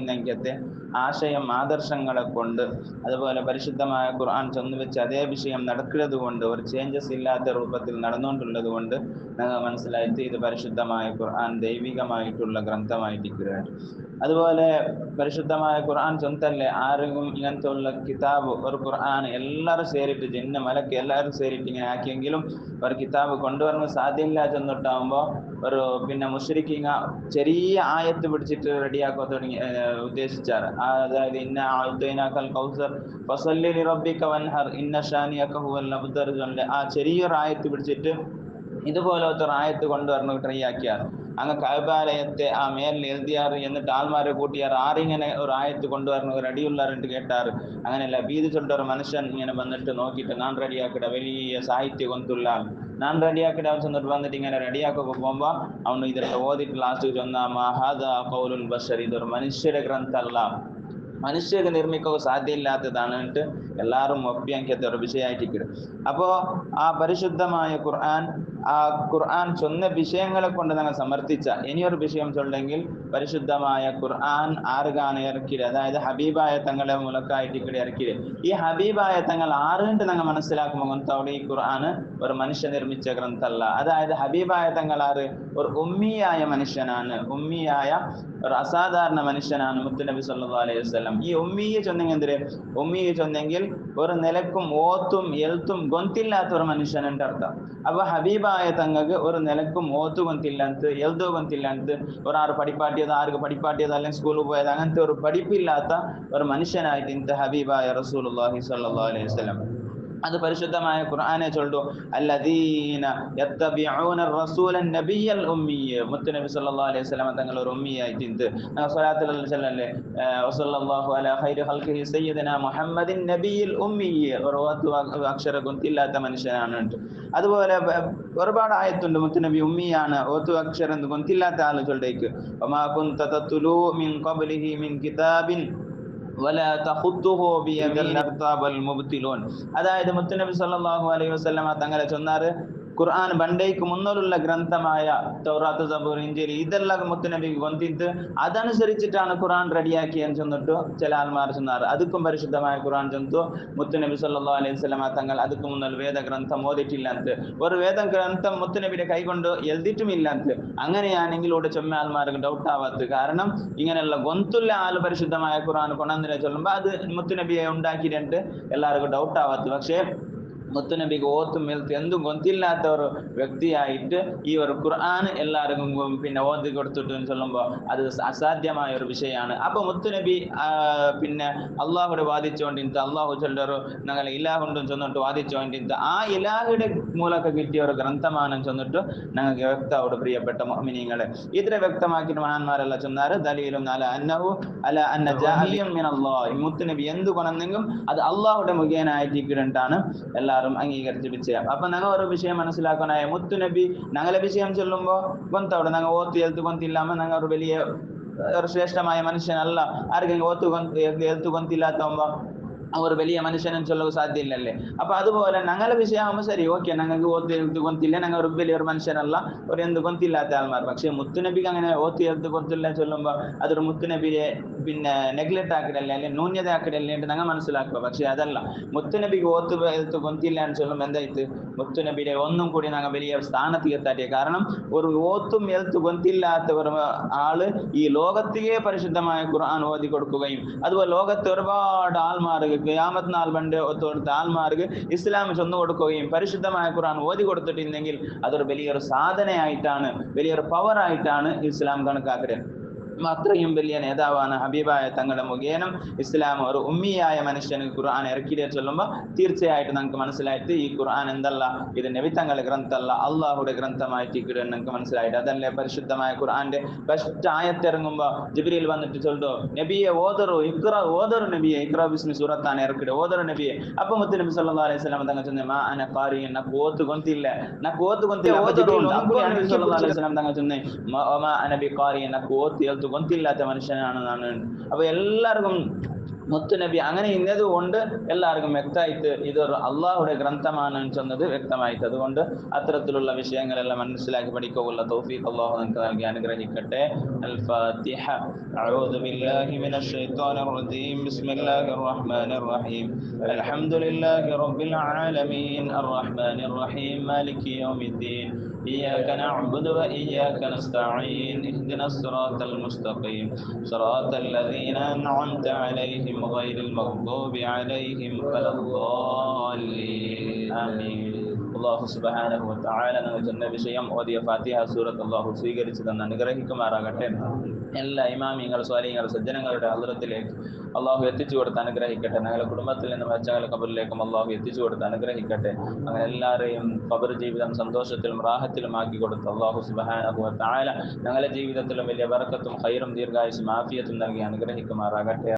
പറയുന്നെങ്കിലത്തെ ആശയം ആദർശങ്ങളെ കൊണ്ട് അതുപോലെ പരിശുദ്ധമായ ഖുർആൻ ചെന്നുവെച്ച് അതേ വിഷയം നടക്കുന്നത് കൊണ്ട് ഒരു ചേഞ്ചസ് ഇല്ലാത്ത രൂപത്തിൽ നടന്നുകൊണ്ടുള്ളത് കൊണ്ട് ഞങ്ങൾ മനസ്സിലായിട്ട് ഇത് പരിശുദ്ധമായ ഖുർആൻ ദൈവികമായിട്ടുള്ള ഗ്രന്ഥമായിട്ടിരിക്കുകയാണ്. അതുപോലെ പരിശുദ്ധമായ ഖുർആൻ ചൊന്തല്ലേ ആരെങ്കിലും ഇങ്ങനത്തെ ഉള്ള കിതാബ് ഒരു ഖുർആൻ എല്ലാവരും സേരിട്ട് ജിന്ന് മലക്ക് എല്ലാവരും സേരിട്ട് ഇങ്ങനെ ആക്കിയെങ്കിലും ഒരു കിതാബ് കൊണ്ടുവരുന്നത് സാധ്യമില്ല ചെന്നിട്ടാകുമ്പോൾ ഒരു പിന്നെ മുശ്രിക്കിങ്ങ ചെറിയ ആയത്ത് പിടിച്ചിട്ട് റെഡിയാക്കാൻ തുടങ്ങി ഉദ്ദേശിച്ചാറ്. അതായത് ഇന്ന ആഴ്ത്തൈനാക്കൽ കൗസർ ഫസല്ലി ലിറബ്ബിക വൻഹർ ഇന്ന ഷാനിയക ഹുവൽ അബ്തർ, ആ ചെറിയൊരു ആയത്ത് പിടിച്ചിട്ട് ഇതുപോലത്തെ ഒരു ആയത്ത് കൊണ്ടുവരണം ട്രൈ ആക്കിയാർ. അങ്ങ് കഅബാലയത്തെ ആ മേലിൽ എഴുതിയാറ് എന്നിട്ട് ആൾമാരെ കൂട്ടിയാർ ആറിങ്ങനെ ഒരു ആയത്ത് കൊണ്ടുവരണം ഒരു റെഡിയുള്ളവരുണ്ട് കേട്ടാറ്. അങ്ങനെയല്ല ബീതി ചൊല്ല ഒരു മനുഷ്യൻ ഇങ്ങനെ വന്നിട്ട് നോക്കിയിട്ട് ഞാൻ റെഡിയാക്കിട വലിയ സാഹിത്യ കൊന്തുള്ള ഞാൻ റെഡിയാക്കിട അവൻ ചെന്നിട്ട് വന്നിട്ട് ഇങ്ങനെ റെഡിയാക്കി പോകുമ്പോൾ അവನು ഇതിലൊക്കെ ഓതിട്ട് ലാസ്റ്റ് ചൊന്ന മഹാദ ഖൗലുൽ ബശർ, ഇതൊരു മനുഷ്യരുടെ ഗ്രന്ഥമല്ല, മനുഷ്യർക്ക് നിർമ്മിക്കുക സാധ്യമില്ലാത്തതാണ് എന്നിട്ട് എല്ലാവരും ഒപ്പിയാക്കിയത് ഒരു വിഷയമായിട്ട്. അപ്പോൾ ആ പരിശുദ്ധമായ ഖുർആൻ ആ ഖുർആൻ ചൊന്ന വിഷയങ്ങളെ കൊണ്ട് ഞങ്ങൾ സമർത്ഥിച്ച ഇനിയൊരു വിഷയം ചൊല്ലെങ്കിൽ പരിശുദ്ധമായ ഖുർആൻ ആർക്കാണ് ഇറക്കിയത്, അതായത് ഹബീബായ തങ്ങളെ മൂലക്കായിട്ട് ഇവിടെ ഇറക്കിയത്. ഈ ഹബീബായ തങ്ങൾ ആറുകൊണ്ട് ഞങ്ങൾ മനസ്സിലാക്കുമ്പോൾ അവിടെ ഈ ഖുർആൻ ഒരു മനുഷ്യ നിർമ്മിച്ച ഗ്രന്ഥമല്ല. അതായത് ഹബീബായ തങ്ങൾ ആറ് ഒരു ഉമ്മിയായ മനുഷ്യനാണ്, ഉമ്മിയായ ഒരു അസാധാരണ മനുഷ്യനാണ് മുത്തുനബി സല്ലല്ലാഹു അലൈഹി വസല്ലം. ഈ ഉമ്മിയെ ചൊന്നെങ്കിൽ എന്തിരെ ഉമ്മിയെ ചൊന്നെങ്കിൽ ഒരു നിലക്കും ഓത്തും എഴുത്തും ഗൊന്തില്ലാത്ത ഒരു മനുഷ്യനുണ്ട് അർത്ഥം. അപ്പൊ ഹബീബായ തങ്ങൾക്ക് ഒരു നിലക്കും ഓത്തു ഗൊന്തില്ലാത്ത എഴുതോ ഗൊന്തില്ലാത്ത ഒരാറ് പഠിപ്പാട്ടിയത് ആർക്ക് പഠിപ്പാട്ടിയത് അല്ലെങ്കിൽ സ്കൂളിൽ പോയത് അങ്ങനത്തെ ഒരു പഠിപ്പില്ലാത്ത ഒരു മനുഷ്യനായിട്ട് ഇന്നത്തെ ഹബീബായ റസൂലുള്ളാഹി സ്വല്ലല്ലാഹു അലൈഹി വസല്ലം. അത് പരിശുദ്ധമായ ഖുർആനെ ചൊല്ലു അല്ലദീന യത്തബിഊന റസൂലൻ നബിയൽ ഉമ്മിയ, മുത്തുനബി സല്ലല്ലാഹു അലൈഹി വസല്ലം തങ്ങൾ ഒരു ഉമ്മിയായിട്ട് ഇന്ന് സ്വലാത്തുൽ ചൊല്ലല്ലേ വസല്ലല്ലാഹു അലാ ഖൈരി ഖൽഖിഹി സയ്യിദനാ മുഹമ്മദിൻ നബിയിൽ ഉമ്മിയ, ഒരു അക്ഷര ഗൊന്തില്ലാത്ത മനുഷ്യനാണ്. അതുപോലെ ഒരുപാട് ആയത്തുണ്ട് മുത്തുനബി ഉമ്മിയാണ്, ഓത്തു അക്ഷരം ഗൊന്തില്ലാത്ത ആള് ചൊല്ലേക്ക് വമാ കുൻത തത്ലൂ മിൻ ഖബ്ലിഹി മിൻ കിതാബിൻ വലാ തഖുത്തുഹു ബിയമിനിക തബൽ മുബ്തിലൂൻ. അതായത് മുത്തുനബി സല്ലല്ലാഹു അലൈഹി വസല്ലം തങ്ങളെ ചൊന്നാറ് ഖുർആൻ ബണ്ടയ്ക്ക് മുന്നിലുള്ള ഗ്രന്ഥമായ തൗറാത്ത് സബൂർ ഇഞ്ചീൽ ഇതെല്ലാം മുത്തുനബിക്ക് കൊന്തിട്ട് അതനുസരിച്ചിട്ടാണ് ഖുർആൻ റെഡിയാക്കിയെന്ന് ചെന്നിട്ട് ചില ആൾമാർ ചെന്നാറ്. അതുക്കും പരിശുദ്ധമായ ഖുർആൻ ചെന്നു മുത്തുനബി സല്ലല്ലാഹു അലൈഹി വസല്ലം തങ്ങൾ അതുക്ക് മുന്നിൽ വേദഗ്രന്ഥം ഓതിട്ടില്ലാത്ത ഒരു വേദഗ്രന്ഥം മുത്തുനബിയുടെ കൈകൊണ്ട് എഴുതിയിട്ടുമില്ലാത്ത. അങ്ങനെയാണെങ്കിൽ ഇവിടെ ചെമ്മ ആൾമാർക്ക് ഡൗട്ട് ആവാത്ത, കാരണം ഇങ്ങനെയുള്ള ഗൊന്തുള്ള ആൾ പരിശുദ്ധമായ ഖുർആൻ കൊണ്ടുവന്നിനെ ചൊല്ലുമ്പോൾ അത് മുത്തുനബിയെ ഉണ്ടാക്കിയിട്ട് എല്ലാവർക്കും ഡൗട്ട് ആവാത്ത. പക്ഷേ മുത്തുനബിക്ക് ഓത്തും എഴുത്തും എന്തും ഗൊന്തില്ലാത്ത ഒരു വ്യക്തിയായിട്ട് ഈ ഒരു ഖുർആൻ എല്ലാവർക്കും പിന്നെ ഓതി കൊടുത്തിട്ട് ചൊല്ലുമ്പോൾ അത് അസാധ്യമായ ഒരു വിഷയമാണ്. അപ്പൊ മുത്തുനബി പിന്നെ അള്ളാഹുടെ വാദിച്ചുകൊണ്ടിരുന്നത് അള്ളാഹു ചൊല്ലൊരു ഞങ്ങൾ ഇലാഹുണ്ടും ചെന്നിട്ട് വാദിച്ചുകൊണ്ടിരുന്നത് ആ ഇലാഹുടെ മൂലൊക്കെ കിട്ടിയ ഒരു ഗ്രന്ഥമാണ് ചെന്നിട്ട് ഞങ്ങൾക്ക് വ്യക്തമായിട്ട് പ്രിയപ്പെട്ട മുഅ്മിനീങ്ങളെ ഇതിനെ വ്യക്തമാക്കിയിട്ട് മഹാന്മാരെല്ലാം ചെന്നാറ് ദലീലും അല അന്നഹു അല അന്ന ജാഇയും മിനല്ലാഹ്, മുത്തുനബി എന്ത് കൊണ്ടെങ്കിലും അത് അള്ളാഹുടെ മുഖേനായിട്ടാണ് എല്ലാവരും അംഗീകരിച്ച വിഷയം. അപ്പൊ ഞങ്ങൾ ഒരു വിഷയം മനസ്സിലാക്കാനായ മുത്തുനബി ഞങ്ങളെ വിഷയം ചൊല്ലുമ്പോൾ കൊന്തവിടെ ഞങ്ങൾ ഓത്ത് എഴുത്ത് കൊന്തില്ലാമ ഞങ്ങൾ ഒരു വലിയ ഒരു ശ്രേഷ്ഠമായ മനുഷ്യനല്ല. ആർക്കെങ്കിലും ഓത്ത് എഴുത്ത് കൊന്തില്ലാത്തവുമ്പോ അവർ വലിയ മനുഷ്യനും ചൊല്ലുക സാധ്യമില്ലല്ലേ. അപ്പൊ അതുപോലെ ഞങ്ങളെ വിഷയമാകുമ്പോൾ ശരി ഓക്കെ ഞങ്ങൾക്ക് ഓത്ത് എഴുത്ത് കൊന്തില്ല, ഞങ്ങൾ ഒരു വലിയൊരു മനുഷ്യനല്ല, ഒരു എന്ത് കൊന്തില്ലാത്ത ആൾമാർ. പക്ഷെ മുത്തുനബിക്ക് അങ്ങനെ ഓത്ത് എഴുത്ത് കൊന്തില്ല ചൊല്ലുമ്പോൾ അതൊരു മുത്തുനബിയെ പിന്നെ നെഗ്ലക്ട് ആക്കിടല്ലേ അല്ലെങ്കിൽ ന്യൂന്യത ആക്കിടല്ലേ എന്ന് ഞങ്ങൾ മനസ്സിലാക്കുക. പക്ഷെ അതല്ല, മുത്തുനബിക്ക് ഓത്ത് എഴുത്ത് കൊന്തില്ല എന്ന് ചൊല്ലുമ്പോൾ എന്തായിട്ട് മുത്തുനബിയെ ഒന്നും കൂടി ഞങ്ങൾ വലിയ സ്ഥാനത്ത് എത്താറ്റിയ. കാരണം ഒരു ഓത്തും എഴുത്ത് കൊന്തില്ലാത്ത ഒരു ആള് ഈ ലോകത്തിലെ പരിശുദ്ധമായ ഖുർആൻ ഓതി കൊടുക്കുകയും അതുപോലെ ലോകത്തെ ഒരുപാട് ആൾമാർക്ക് ഖിയാമത്ത് നാൾ പണ്ട് ഒത്തോടുത്ത ആൾമാർക്ക് ഇസ്ലാം ചൊന്നു കൊടുക്കുകയും പരിശുദ്ധമായ ഖുർആൻ ഓതി കൊടുത്തിട്ടുണ്ടെങ്കിൽ അതൊരു വലിയൊരു സാധനയായിട്ടാണ്, വലിയൊരു പവർ ആയിട്ടാണ് ഇസ്ലാം കണക്കാക്കുന്നത്. അത്രയും വലിയ നേതാവാണ് ഹബീബായ തങ്ങളുടെ മുഖേനം ഇസ്ലാം ഒരു ഉമ്മിയായ മനുഷ്യന് ഖുർആൻ ഇറക്കിയിട്ട് ചൊല്ലുമ്പോൾ തീർച്ചയായിട്ടും നമുക്ക് മനസ്സിലായിട്ട് ഈ ഖുർആൻ എന്തല്ല, ഇത് നബി തങ്ങളുടെ ഗ്രന്ഥമല്ല, അള്ളാഹുടെ ഗ്രന്ഥമായിട്ട് നമുക്ക് മനസ്സിലായിട്ട്. അതല്ലേ പരിശുദ്ധമായ ഖുർആന്റെ ഫസ്റ്റ് ആയത്തിറങ്ങുമ്പോൾ ജിബ്രീൽ വന്നിട്ട് ചൊല്ലോ നബിയെ ഓതറു ഓതറു നബിയെ ഇഖ്റ ബിസ്മി സൂറത്താണ് ഇറക്കിയിട്ട് ഓതറു നബിയെ. അപ്പൊ മുത്ത് നബി സല്ലല്ലാഹു അലൈഹി വസല്ലം തങ്ങൾ ചൊന്നെ മാ അന ഖാരി നക്ക് ഓത്ത് കൊന്തില്ല തങ്ങൾ ചൊന്നെ മാ അന ബി ഖാരി നക്ക് ഓത്ത് gontillaata മനുഷ്യനാണെന്നാണ്. അപ്പൊ എല്ലാവർക്കും മുത്തുനബി അങ്ങനെ ഇന്നതുകൊണ്ട് എല്ലാവർക്കും വ്യക്തമായിട്ട് ഇതൊരു അള്ളാഹുടെ ഗ്രന്ഥമാണ് ചെന്നത് വ്യക്തമായിട്ട്. അതുകൊണ്ട് അത്തരത്തിലുള്ള വിഷയങ്ങളെല്ലാം മനസ്സിലാക്കി പഠിക്കാനുള്ള തൗഫീഖ് അള്ളാഹു നമുക്ക് നൽകി അനുഗ്രഹിക്കട്ടെ. അൽ ഫാത്തിഹ. അഊദു ബില്ലാഹി മിനശ് ശൈത്വാനിർ റജീം. ബിസ്മില്ലാഹിർ റഹ്മാനിർ റഹീം. അൽഹംദുലില്ലാഹി റബ്ബിൽ ആലമീൻ അർറഹ്മാനിർ റഹീം മാലികി യൗമിദ്ദീൻ. إياك نعبد وإياك نستعين اهدنا الصراط المستقيم صراط الذين أنعمت عليهم غير المغضوب عليهم ولا الضالين آمين. അള്ളാഹു സുബ്ഹാനഹു വ തആല ഞങ്ങൾ ചെന്ന വിഷയം ഓതിയ ഫാത്തിഹ സൂറത്ത് അള്ളാഹു സ്വീകരിച്ചു തന്ന് അനുഗ്രഹിക്കുമാറാകട്ടെ. എല്ലാ ഇമാമിങ്ങൾ സ്വാലിഹീങ്ങൾ സജ്ജനങ്ങളുടെ ഹദ്റത്തിലേക്ക് അള്ളാഹു എത്തിച്ചു കൊടുത്ത് അനുഗ്രഹിക്കട്ടെ. ഞങ്ങളുടെ കുടുംബത്തിൽ നിന്ന് മരിച്ചവരുടെ ഖബറിലേക്കും അള്ളാഹു എത്തിച്ചു കൊടുത്ത് അനുഗ്രഹിക്കട്ടെ. അങ്ങനെ എല്ലാവരെയും ഖബർ ജീവിതം സന്തോഷത്തിലും റാഹത്തിലും ആക്കി കൊടുത്ത് അള്ളാഹു സുബ്ഹാനഹു വ തആല ഞങ്ങളുടെ ജീവിതത്തിലും വലിയ ബറക്കത്തും ഖൈറും ദീർഘായുസ്സും ആഫിയത്തും നൽകി അനുഗ്രഹിക്കുമാറാകട്ടെ.